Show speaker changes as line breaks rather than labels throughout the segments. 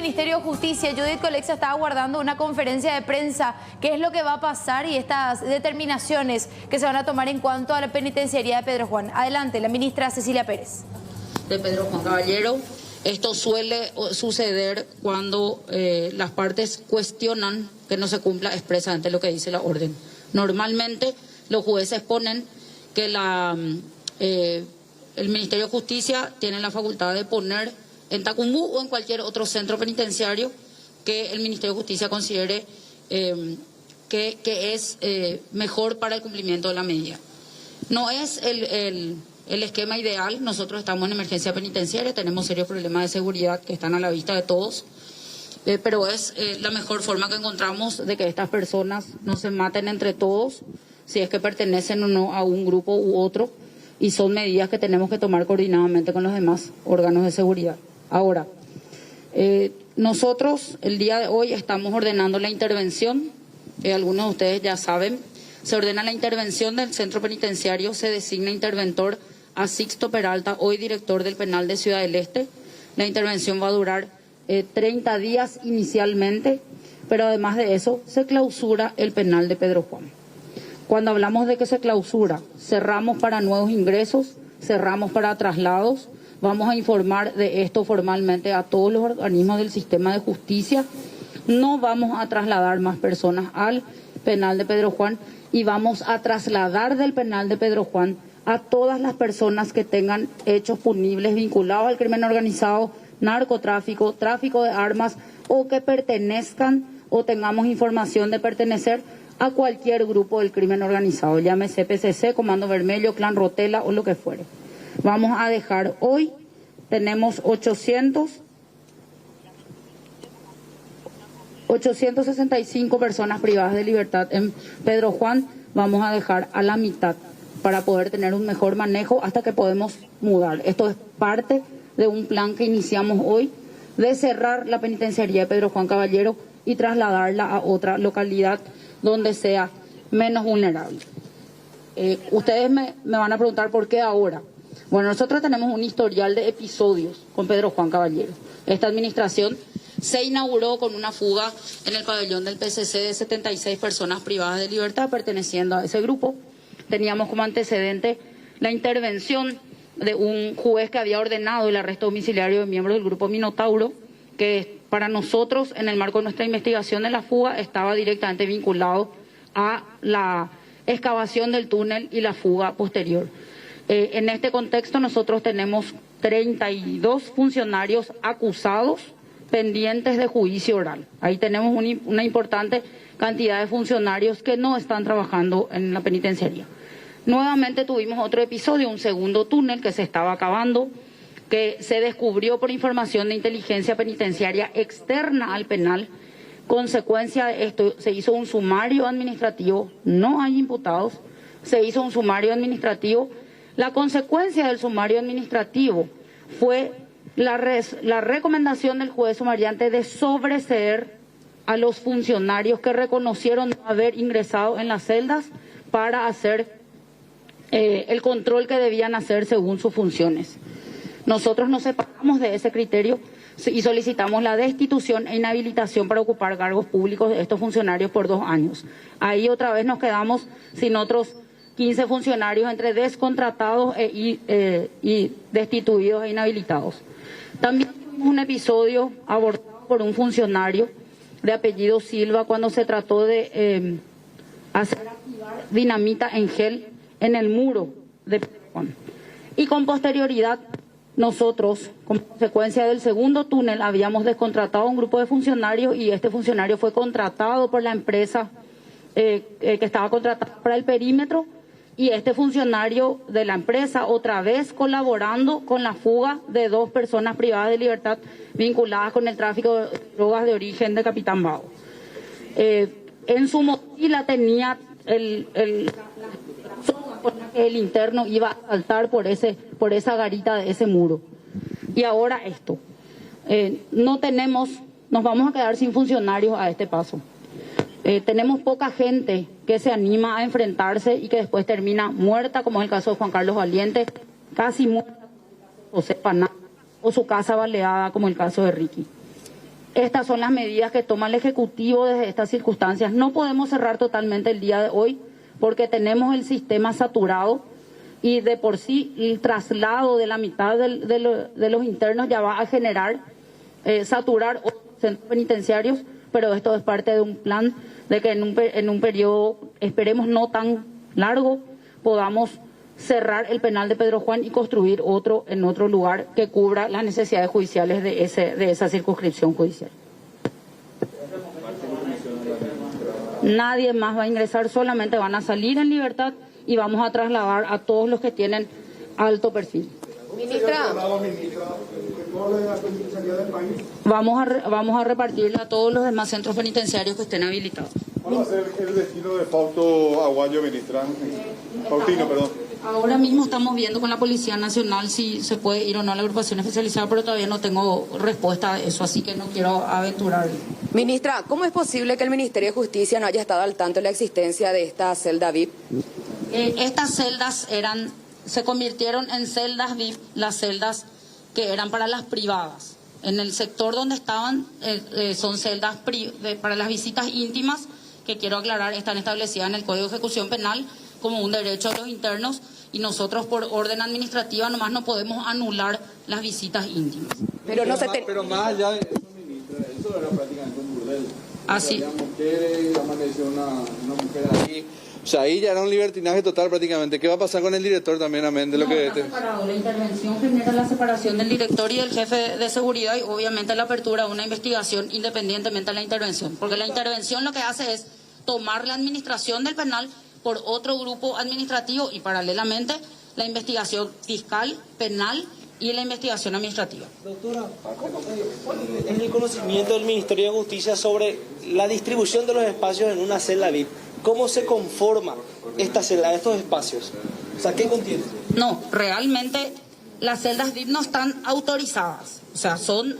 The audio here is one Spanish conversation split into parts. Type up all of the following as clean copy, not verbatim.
Ministerio de Justicia, Judith Colexa estaba guardando una conferencia de prensa. ¿Qué es lo que va a pasar y estas determinaciones que se van a tomar en cuanto a la penitenciaría de Pedro Juan? Adelante, la ministra Cecilia Pérez.
De Pedro Juan Caballero. Esto suele suceder cuando las partes cuestionan que no se cumpla expresamente lo que dice la orden. Normalmente los jueces ponen que el Ministerio de Justicia tiene la facultad de poner en Tacumbú o en cualquier otro centro penitenciario que el Ministerio de Justicia considere que es mejor para el cumplimiento de la medida. No es el esquema ideal. Nosotros estamos en emergencia penitenciaria, tenemos serios problemas de seguridad que están a la vista de todos, pero es la mejor forma que encontramos de que estas personas no se maten entre todos, si es que pertenecen o no a un grupo u otro, y son medidas que tenemos que tomar coordinadamente con los demás órganos de seguridad. Ahora, nosotros el día de hoy estamos ordenando la intervención, algunos de ustedes ya saben, se ordena la intervención del centro penitenciario, se designa interventor a Sixto Peralta, hoy director del penal de Ciudad del Este. La intervención va a durar 30 días inicialmente, pero además de eso se clausura el penal de Pedro Juan. Cuando hablamos de que se clausura, cerramos para nuevos ingresos, cerramos para traslados. Vamos a informar de esto formalmente a todos los organismos del sistema de justicia. No vamos a trasladar más personas al penal de Pedro Juan y vamos a trasladar del penal de Pedro Juan a todas las personas que tengan hechos punibles vinculados al crimen organizado, narcotráfico, tráfico de armas o que pertenezcan o tengamos información de pertenecer a cualquier grupo del crimen organizado, llámese PCC, Comando Vermelho, Clan Rotela o lo que fuere. Vamos a dejar hoy, tenemos 865 personas privadas de libertad en Pedro Juan, vamos a dejar a la mitad para poder tener un mejor manejo hasta que podemos mudar. Esto es parte de un plan que iniciamos hoy de cerrar la penitenciaría de Pedro Juan Caballero y trasladarla a otra localidad donde sea menos vulnerable. Ustedes me van a preguntar por qué ahora. Bueno, nosotros tenemos un historial de episodios con Pedro Juan Caballero. Esta administración se inauguró con una fuga en el pabellón del PCC de 76 personas privadas de libertad perteneciendo a ese grupo. Teníamos como antecedente la intervención de un juez que había ordenado el arresto domiciliario de miembros del grupo Minotauro, que para nosotros, en el marco de nuestra investigación de la fuga, estaba directamente vinculado a la excavación del túnel y la fuga posterior. En este contexto nosotros tenemos 32 funcionarios acusados pendientes de juicio oral. Ahí tenemos una importante cantidad de funcionarios que no están trabajando en la penitenciaría. Nuevamente tuvimos otro episodio, un segundo túnel que se estaba acabando, que se descubrió por información de inteligencia penitenciaria externa al penal. Consecuencia de esto, se hizo un sumario administrativo, no hay imputados, se hizo un sumario administrativo. La consecuencia del sumario administrativo fue la recomendación del juez sumariante de sobreseer a los funcionarios que reconocieron no haber ingresado en las celdas para hacer el control que debían hacer según sus funciones. Nosotros nos separamos de ese criterio y solicitamos la destitución e inhabilitación para ocupar cargos públicos de estos funcionarios por 2 años. Ahí otra vez nos quedamos sin otros 15 funcionarios entre descontratados y destituidos e inhabilitados. También tuvimos un episodio abordado por un funcionario de apellido Silva cuando se trató de hacer activar dinamita en gel en el muro de Pedro Juan. Y con posterioridad, nosotros, como consecuencia del segundo túnel, habíamos descontratado a un grupo de funcionarios y este funcionario fue contratado por la empresa que estaba contratada para el perímetro, y este funcionario de la empresa otra vez colaborando con la fuga de 2 personas privadas de libertad vinculadas con el tráfico de drogas de origen de Capitán Bao. En su mochila tenía el interno iba a saltar por esa garita de ese muro. Y ahora esto. Nos vamos a quedar sin funcionarios a este paso. Tenemos poca gente que se anima a enfrentarse y que después termina muerta, como es el caso de Juan Carlos Valiente, casi muerta, José Paná, o su casa baleada, como el caso de Ricky. que estas son las medidas que toma el Ejecutivo desde estas circunstancias. No podemos cerrar totalmente el día de hoy porque tenemos el sistema saturado y de por sí el traslado de la mitad de los internos ya va a generar saturar otros centros penitenciarios, pero esto es parte de un plan de que en un periodo, esperemos no tan largo, podamos cerrar el penal de Pedro Juan y construir otro en otro lugar que cubra las necesidades judiciales de esa circunscripción judicial. Nadie más va a ingresar, solamente van a salir en libertad y vamos a trasladar a todos los que tienen alto perfil.
Ministra,
vamos a repartirle a todos los demás centros penitenciarios que estén habilitados.
¿Cuál va a ser el destino de Fausto Aguayo, ministra? Faustino, perdón.
Ahora mismo estamos viendo con la Policía Nacional si se puede ir o no a la agrupación especializada, pero todavía no tengo respuesta a eso, así que no quiero aventurar.
ministra, ¿cómo es posible que el Ministerio de Justicia no haya estado al tanto de la existencia de esta celda VIP?
Estas celdas se convirtieron en celdas VIP, las celdas que eran para las privadas. En el sector donde estaban son celdas para las visitas íntimas, que quiero aclarar, están establecidas en el Código de Ejecución Penal como un derecho de los internos y nosotros por orden administrativa nomás no podemos anular las visitas íntimas.
Pero no se
Pero más allá de eso, ministra, eso era prácticamente un burdel.
Así.
Había mujeres, amaneció una mujer ahí. O sea, ahí ya era un libertinaje total prácticamente. ¿Qué va a pasar con el director también, amén de lo que...
Está separado. La intervención genera la separación del director y del jefe de seguridad y obviamente la apertura de una investigación independientemente de la intervención. Porque la intervención lo que hace es tomar la administración del penal por otro grupo administrativo y paralelamente la investigación fiscal, penal y la investigación administrativa.
Doctora, ¿cuál es el conocimiento del Ministerio de Justicia sobre la distribución de los espacios en una celda VIP? ¿Cómo se conforma esta celda, estos espacios? O sea, ¿qué contiene?
No, realmente las celdas VIP no están autorizadas. O sea, son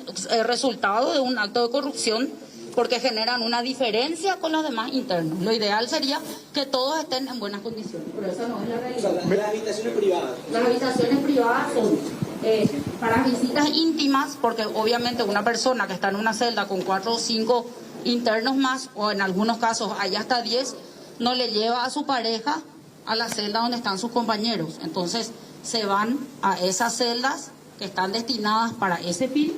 resultado de un acto de corrupción porque generan una diferencia con los demás internos. Lo ideal sería que todos estén en buenas condiciones, pero esa no es la realidad.
O sea, las habitaciones privadas.
Las habitaciones privadas son para visitas íntimas, porque obviamente una persona que está en una celda con 4 o 5 internos más, o en algunos casos hay hasta 10, no le lleva a su pareja a la celda donde están sus compañeros. Entonces se van a esas celdas que están destinadas para ese fin,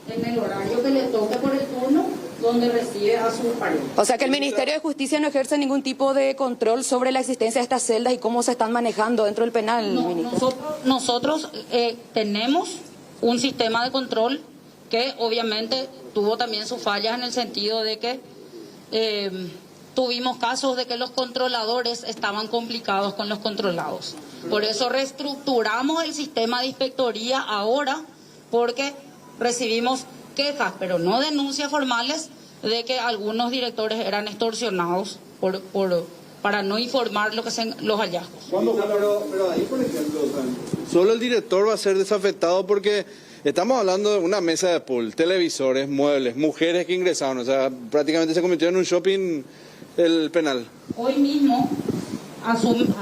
en el horario que le toque por el turno, donde recibe a su pareja.
O sea que el Ministerio de Justicia no ejerce ningún tipo de control sobre la existencia de estas celdas y cómo se están manejando dentro del penal,
No,
ministra.
nosotros tenemos un sistema de control que obviamente tuvo también sus fallas en el sentido de que tuvimos casos de que los controladores estaban complicados con los controlados. Por eso reestructuramos el sistema de inspectoría ahora, porque recibimos quejas, pero no denuncias formales, de que algunos directores eran extorsionados para no informar los hallazgos.
Pero ahí, por ejemplo, o sea, solo el director va a ser desafectado porque estamos hablando de una mesa de pool, televisores, muebles, mujeres que ingresaron. O sea, prácticamente se convirtió en un shopping el penal.
Hoy mismo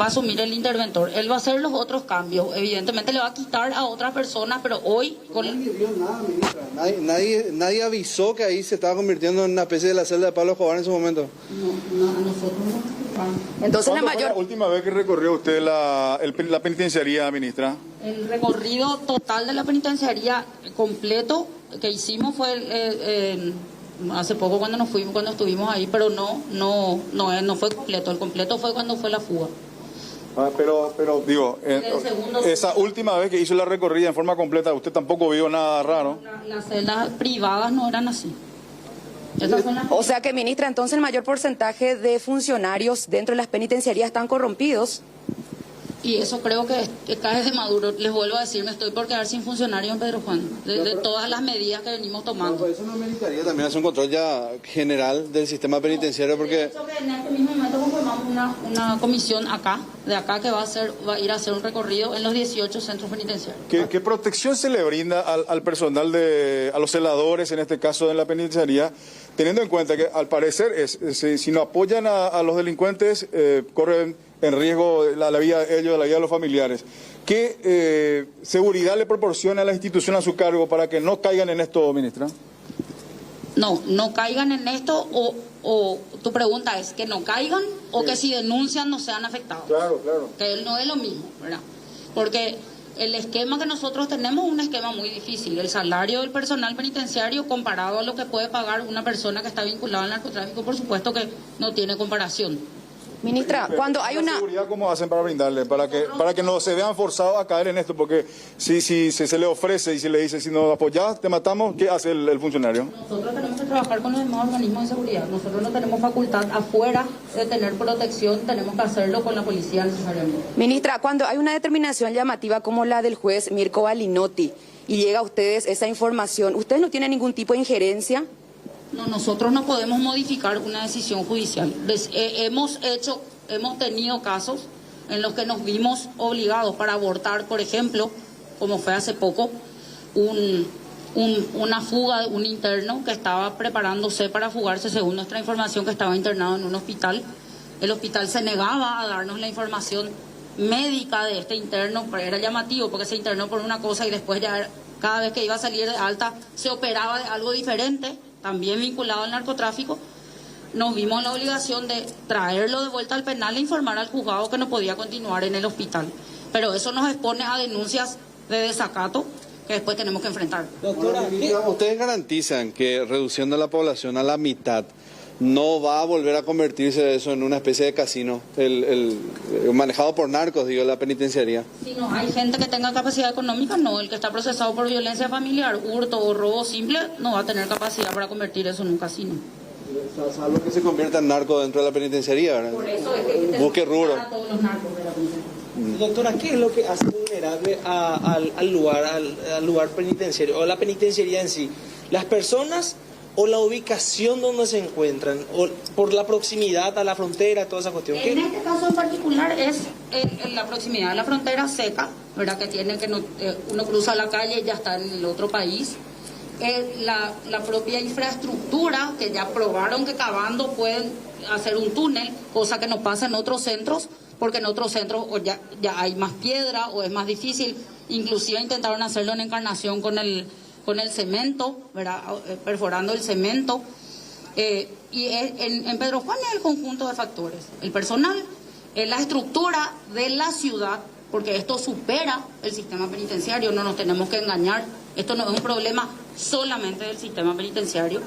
va a asumir el interventor. Él va a hacer los otros cambios. Evidentemente le va a quitar a otra persona, pero hoy...
Nadie vio nada, ministra. Nadie avisó que ahí se estaba convirtiendo en una especie de la celda de Pablo Escobar en su momento.
No, a nosotros no.
Entonces la
¿Cuándo fue
mayor...
la última vez que recorrió usted la penitenciaría, ministra?
El recorrido total de la penitenciaría completo que hicimos fue hace poco cuando estuvimos ahí, pero no fue completo. El completo fue cuando fue la fuga.
Pero digo, esa última vez que hizo la recorrida en forma completa, usted tampoco vio nada raro.
Las celdas privadas no eran así. Esas son las...
O sea que, ministra, entonces el mayor porcentaje de funcionarios dentro de las penitenciarías están corrompidos.
Y eso creo que cae de Maduro. Les vuelvo a decir, me estoy por quedar sin funcionarios en Pedro Juan, de todas las medidas que venimos tomando.
Por eso no ameritaría también hacer un control ya general del sistema penitenciario, porque...
De hecho, que en este mismo momento conformamos una comisión de acá que va a ir a hacer un recorrido en los 18 centros penitenciarios.
¿Qué protección se le brinda al personal, a los celadores, en este caso de la penitenciaría, teniendo en cuenta que al parecer si no apoyan a los delincuentes, corren en riesgo la vida de ellos, la vida de los familiares? ¿Qué seguridad le proporciona la institución a su cargo para que no caigan en esto, ministra?
No caigan en esto, o tu pregunta es que no caigan o que si denuncian no sean afectados.
Claro, claro.
Que no es lo mismo, ¿verdad? Porque el esquema que nosotros tenemos es un esquema muy difícil. El salario del personal penitenciario comparado a lo que puede pagar una persona que está vinculada al narcotráfico, por supuesto que no tiene comparación.
Ministra, cuando hay una...
seguridad, ¿cómo hacen para brindarle? Para que no se vean forzados a caer en esto, porque si se le ofrece y si le dice, si no apoyás, te matamos, ¿qué hace el funcionario?
Nosotros tenemos que trabajar con los demás organismos de seguridad. Nosotros no tenemos facultad afuera de tener protección, tenemos que hacerlo con la policía necesariamente.
Ministra, cuando hay una determinación llamativa como la del juez Mirko Balinotti y llega a ustedes esa información, ¿ustedes no tienen ningún tipo de injerencia?
No, nosotros no podemos modificar una decisión judicial. Hemos tenido casos en los que nos vimos obligados para abortar, por ejemplo, como fue hace poco, una fuga de un interno que estaba preparándose para fugarse, según nuestra información, que estaba internado en un hospital. El hospital se negaba a darnos la información médica de este interno, pero era llamativo porque se internó por una cosa y después ya cada vez que iba a salir de alta se operaba de algo diferente, también vinculado al narcotráfico. Nos vimos en la obligación de traerlo de vuelta al penal e informar al juzgado que no podía continuar en el hospital. Pero eso nos expone a denuncias de desacato que después tenemos que enfrentar.
Doctora,
¿ustedes garantizan que reduciendo la población a la mitad no va a volver a convertirse eso en una especie de casino, el manejado por narcos, digo, la penitenciaría?
Si no hay gente que tenga capacidad económica, no. El que está procesado por violencia familiar, hurto o robo simple, no va a tener capacidad para convertir eso en un casino.
Salvo que se convierta en narco dentro de la penitenciaría, ¿verdad?
Por eso es que
busque rubro.
a todos los narcos de la penitenciaría.
Doctora, ¿qué es lo que hace vulnerable al lugar penitenciario o la penitenciaría en sí? ¿Las personas o la ubicación donde se encuentran? ¿O por la proximidad a la frontera, toda esa cuestión?
En este caso en particular es en la proximidad de la frontera seca, ¿verdad? Que tiene que uno cruza la calle y ya está en el otro país. La propia infraestructura, que ya probaron que cavando pueden hacer un túnel, cosa que no pasa en otros centros, porque en otros centros ya hay más piedra o es más difícil. Inclusive intentaron hacerlo en Encarnación con el cemento, ¿verdad? Perforando el cemento. Y en Pedro Juan es el conjunto de factores. El personal, la estructura de la ciudad, porque esto supera el sistema penitenciario, no nos tenemos que engañar. Esto no es un problema solamente del sistema penitenciario.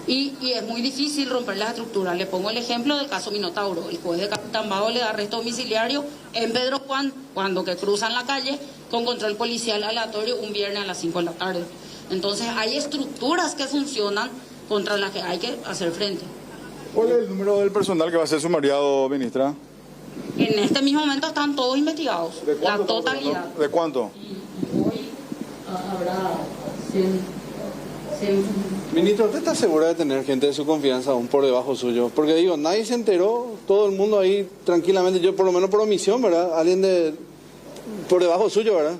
Y es muy difícil romper las estructuras. Le pongo el ejemplo del caso Minotauro. El juez de Capitán Bajo le da arresto domiciliario en Pedro Juan cuando que cruzan la calle con control policial aleatorio un viernes a las 5 de la tarde. Entonces hay estructuras que funcionan contra las que hay que hacer frente.
¿Cuál es el número del personal que va a ser sumariado, ministra?
En este mismo momento están todos investigados,
¿De cuánto
la totalidad.
¿De cuánto?
Hoy habrá 100.
Ministro, ¿usted está segura de tener gente de su confianza aún por debajo suyo? Porque digo, nadie se enteró, todo el mundo ahí tranquilamente, yo por lo menos por omisión, ¿verdad? Alguien por debajo suyo, ¿verdad?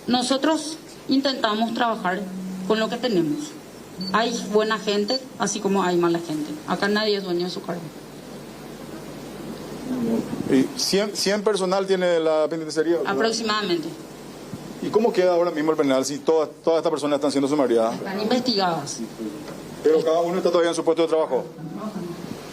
Nosotros intentamos trabajar con lo que tenemos. Hay buena gente, así como hay mala gente. Acá nadie es dueño de su cargo.
¿Y 100 personal tiene la penitenciaría?
Aproximadamente.
¿Y cómo queda ahora mismo el penal si todas estas personas están siendo sumariadas?
Están investigadas.
Pero cada uno está todavía en su puesto de trabajo.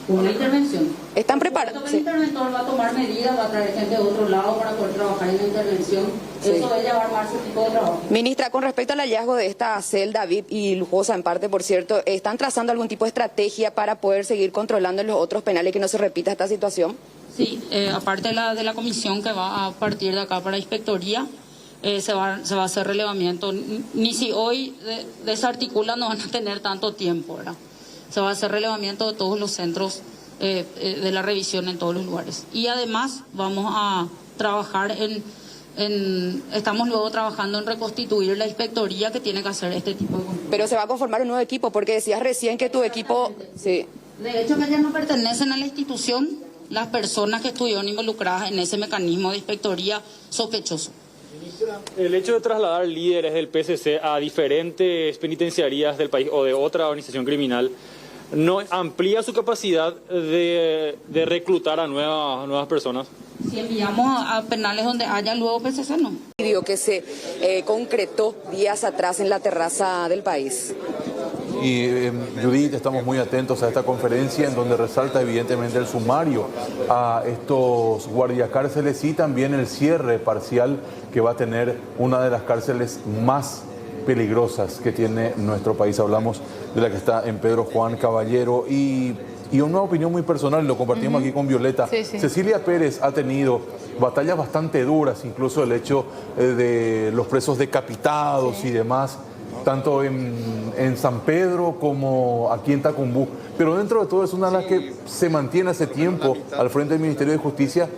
Una intervención.
¿Están preparados?
El interventor va a tomar medidas, va a traer gente de otro lado para poder trabajar en la intervención. Eso es llevar más ese tipo de trabajo.
Ministra, con respecto al hallazgo de esta celda VIP y lujosa en parte, por cierto, ¿están trazando algún tipo de estrategia para poder seguir controlando en los otros penales y que no se repita esta situación?
Sí, aparte de la comisión que va a partir de acá para inspectoría, se va a hacer relevamiento. Ni si hoy desarticulan no van a tener tanto tiempo, ¿verdad? Se va a hacer relevamiento de todos los centros de la revisión en todos los lugares. Y además vamos a trabajar estamos luego trabajando en reconstituir la inspectoría que tiene que hacer este tipo de control.
Pero se va a conformar un nuevo equipo, porque decías recién que tu equipo... Sí.
De hecho, que ya no pertenecen a la institución las personas que estuvieron involucradas en ese mecanismo de inspectoría sospechoso.
El hecho de trasladar líderes del PCC a diferentes penitenciarías del país o de otra organización criminal no amplía su capacidad de reclutar a nuevas personas.
Si enviamos a penales donde haya luego PCC, no.
Que se concretó días atrás en la terraza del país.
Y Judith, estamos muy atentos a esta conferencia en donde resalta evidentemente el sumario a estos guardiacárceles y también el cierre parcial que va a tener una de las cárceles más peligrosas que tiene nuestro país. Hablamos de la que está en Pedro Juan Caballero y una opinión muy personal, lo compartimos aquí con Violeta.
Sí, sí.
Cecilia Pérez ha tenido batallas bastante duras, incluso el hecho de los presos decapitados y demás, tanto en San Pedro como aquí en Tacumbú. Pero dentro de todo es una de las que se mantiene hace tiempo al frente del Ministerio de Justicia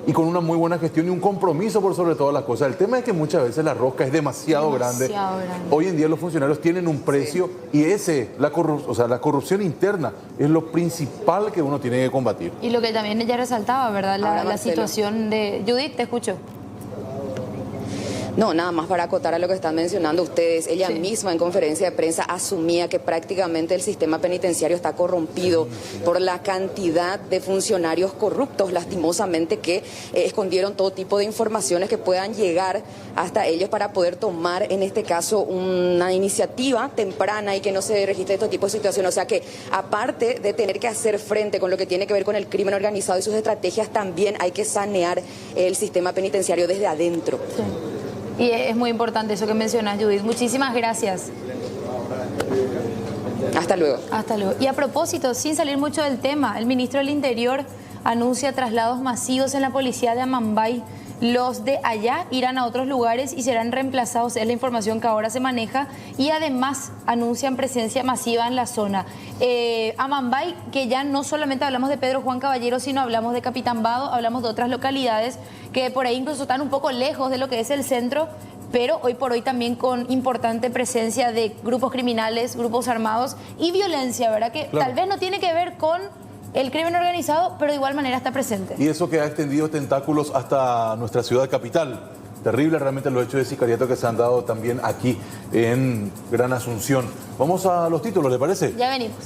y con una muy buena gestión y un compromiso por sobre todas las cosas. El tema es que muchas veces la rosca es demasiado grande. Hoy en día los funcionarios tienen un precio y la corrupción interna es lo principal que uno tiene que combatir.
Y lo que también ella resaltaba, ¿verdad?
Ahora,
La situación de... Judith, te escucho.
No, nada más para acotar a lo que están mencionando ustedes. Ella misma en conferencia de prensa asumía que prácticamente el sistema penitenciario está corrompido por la cantidad de funcionarios corruptos, lastimosamente, que escondieron todo tipo de informaciones que puedan llegar hasta ellos para poder tomar, en este caso, una iniciativa temprana y que no se registre este tipo de situaciones. O sea que, aparte de tener que hacer frente con lo que tiene que ver con el crimen organizado y sus estrategias, también hay que sanear el sistema penitenciario desde adentro.
Sí. Y es muy importante eso que mencionas, Judith. Muchísimas gracias.
Hasta luego.
Hasta luego. Y a propósito, sin salir mucho del tema, el ministro del Interior anuncia traslados masivos en la policía de Amambay. Los de allá irán a otros lugares y serán reemplazados, es la información que ahora se maneja, y además anuncian presencia masiva en la zona. Amambay, que ya no solamente hablamos de Pedro Juan Caballero, sino hablamos de Capitán Vado, hablamos de otras localidades que por ahí incluso están un poco lejos de lo que es el centro, pero hoy por hoy también con importante presencia de grupos criminales, grupos armados y violencia, ¿verdad? Que tal vez no tiene que ver con el crimen organizado, pero de igual manera está presente.
Y eso que ha extendido tentáculos hasta nuestra ciudad capital. Terrible realmente los hechos de sicariato que se han dado también aquí en Gran Asunción. Vamos a los títulos, ¿le parece?
Ya venimos.